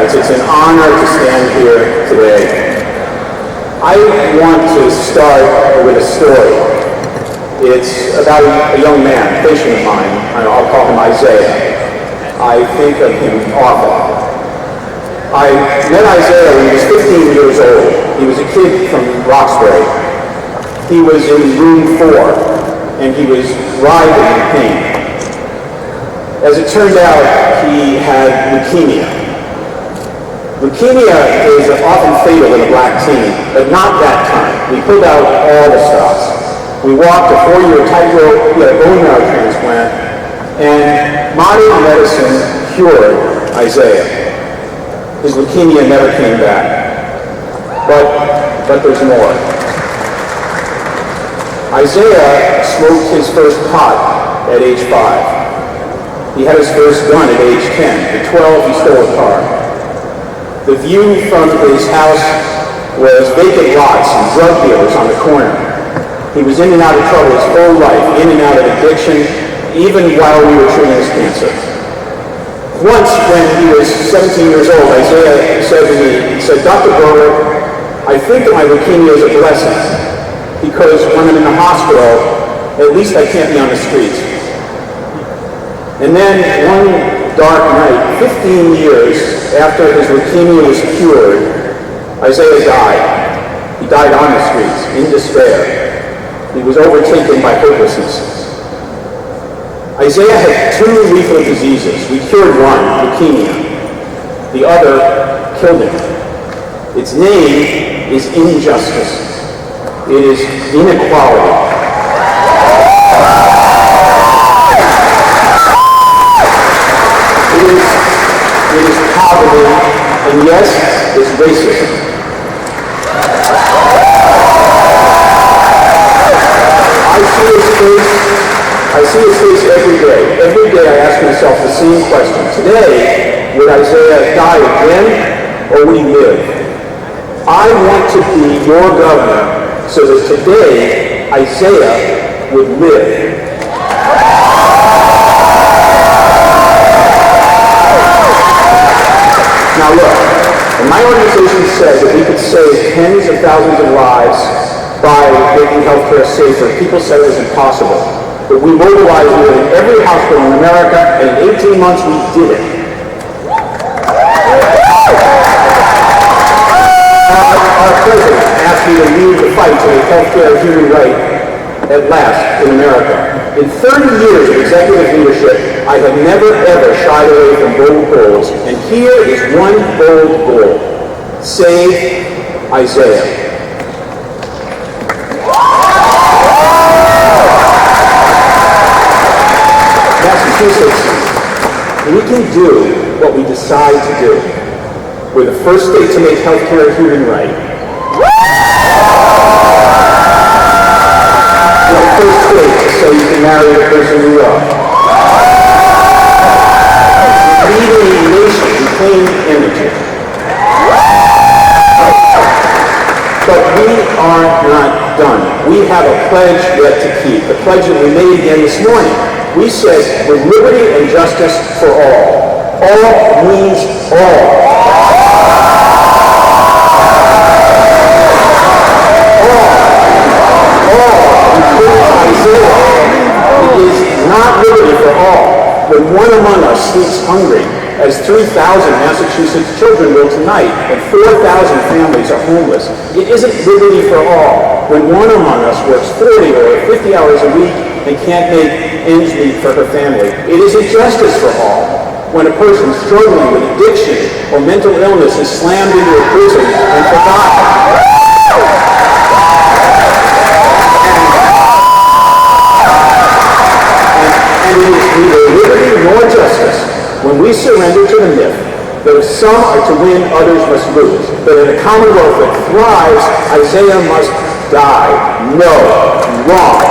Democrats, it's an honor to stand here today. I want to start with a story. It's about a young man, a patient of mine. I'll call him Isaiah. I think of him often. I met Isaiah when he was 15 years old. He was a kid from Roxbury. He was in room 4, and he was writhing in pain. As it turned out, he had leukemia. Leukemia is often fatal in a black teen, but not that time. We pulled out all the stops. We walked a 4-year tightrope, we had a bone marrow transplant, and modern medicine cured Isaiah. His leukemia never came back. But there's more. Isaiah smoked his first pot at age 5. He had his first gun at age 10. At 12, he stole a car. The view from his house was vacant lots and drug dealers on the corner. He was in and out of trouble his whole life, in and out of addiction, even while we were treating his cancer. Once, when he was 17 years old, Isaiah said to me, he said, "Dr. Berwick, I think that my leukemia is a blessing, because when I'm in the hospital, at least I can't be on the streets." And then one dark night, 15 years after his leukemia was cured, Isaiah died. He died on the streets, in despair. He was overtaken by hopelessness. Isaiah had 2 lethal diseases. We cured one, leukemia. The other killed him. Its name is injustice. It is inequality. It is poverty, and yes, it's racism. I see his face every day. Every day I ask myself the same question. Today, would Isaiah die again, or would he live? I want to be your governor so that today, Isaiah would live. Now look, when my organization says that we could save tens of thousands of lives by making healthcare safer, people said it was impossible. But we mobilized nearly every hospital in America, and in 18 months we did it. Our president asked me to lead the fight to make healthcare a human right at last in America. In 30 years of executive leadership, I have never ever shied away from bold goals, and here is one bold goal: save Isaiah. Massachusetts, we can do what we decide to do. We're the first state to make healthcare a human right. We're the first state to say you can marry the person you love. We're leading the nation in clean energy. But we are not done. We have a pledge yet to keep, the pledge that we made again this morning. We said, with liberty and justice for all. All means all. All, including Isaiah. It is not liberty for all. When one among us sleeps hungry, as 3,000 Massachusetts children will tonight, and 4,000 families are homeless, it isn't liberty for all. When one among us works 40 or 50 hours a week and can't make ends meet for her family, it isn't justice for all. When a person struggling with addiction or mental illness is slammed into a prison and forgotten. And it is neither liberty nor justice when we surrender to the myth that if some are to win, others must lose. That in a commonwealth that thrives, Isaiah must die. No, wrong.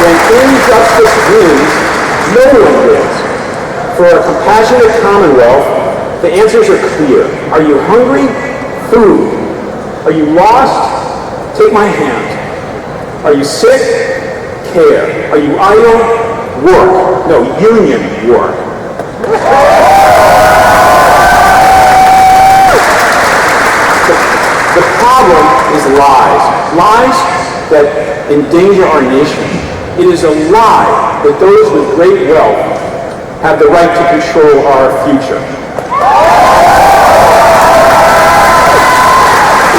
When injustice wins, no one wins. For a compassionate commonwealth, the answers are clear. Are you hungry? Food. Are you lost? Take my hand. Are you sick? Care. Are you idle? Work. No, union work. is lies. Lies that endanger our nation. It is a lie that those with great wealth have the right to control our future.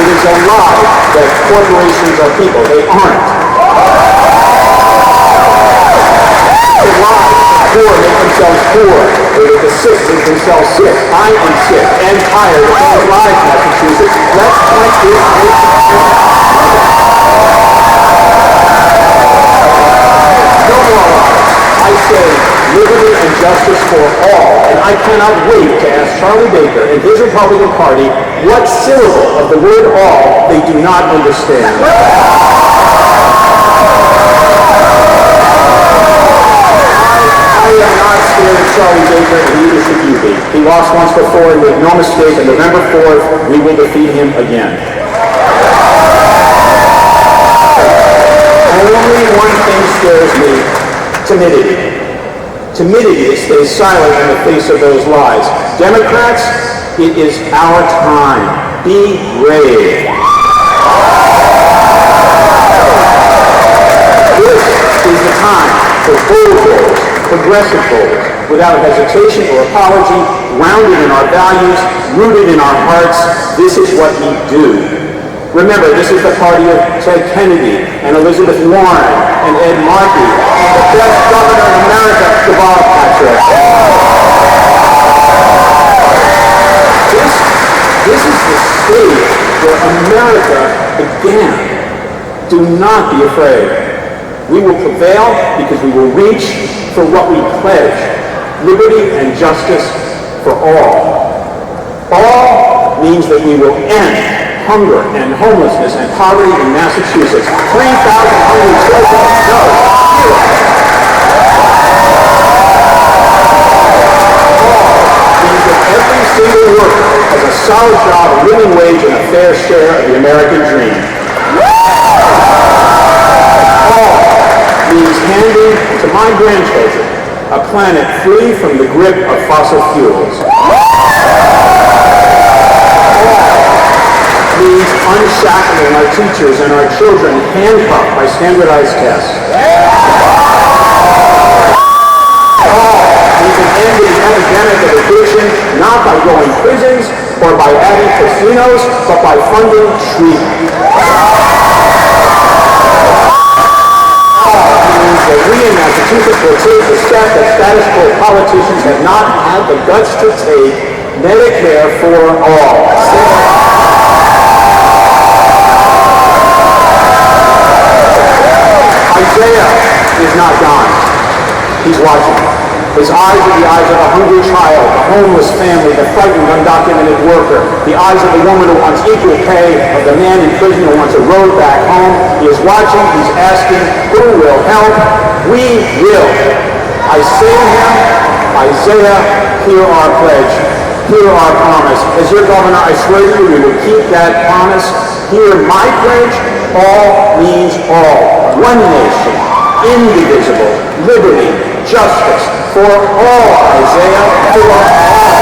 It is a lie that corporations are people. They aren't. It's a lie that the poor make themselves poor, or that the sick make themselves sick. I am sick and tired of those lies, Massachusetts. Let's point this nation. No more lies. I say liberty and justice for all, and I cannot wait to ask Charlie Baker and his Republican Party what syllable of the word all they do not understand. I am not scared of Charlie Baker, and neither should you be. He lost once before, and make no mistake, on November 4th, we will defeat him again. Only one thing scares me: timidity. Timidity to stay silent in the face of those lies. Democrats, it is our time. Be brave. This is the time for bold goals, progressive goals, without hesitation or apology, grounded in our values, rooted in our hearts. This is what we do. Remember, this is the party of Ted Kennedy and Elizabeth Warren and Ed Markey and the best governor in America, Deval Patrick. This is the stage where America began. Do not be afraid. We will prevail because we will reach for what we pledge: liberty and justice for all. All means that we will end hunger and homelessness and poverty in Massachusetts. 3,000 hungry children. No, zero. All means that every single worker has a solid job, a living wage, and a fair share of the American dream. All means handing to my grandchildren a planet free from the grip of fossil fuels. Means unshackling our teachers and our children handcuffed by standardized tests. All means an end to the epidemic of addiction, not by growing prisons or by adding casinos, but by funding treatment. All means that we in Massachusetts will take the step that status quo politicians have not had the guts to take: Medicare for all. Isaiah is not gone. He's watching. His eyes are the eyes of a hungry child, a homeless family, the frightened, undocumented worker, the eyes of the woman who wants equal pay, of the man in prison who wants a road back home. He is watching. He's asking, who will help? We will. I say to him, Isaiah, hear our pledge. Hear our promise. As your governor, I swear to you, we will keep that promise. Hear my pledge. All means all. One nation, indivisible, liberty, justice for all, Isaiah, for all.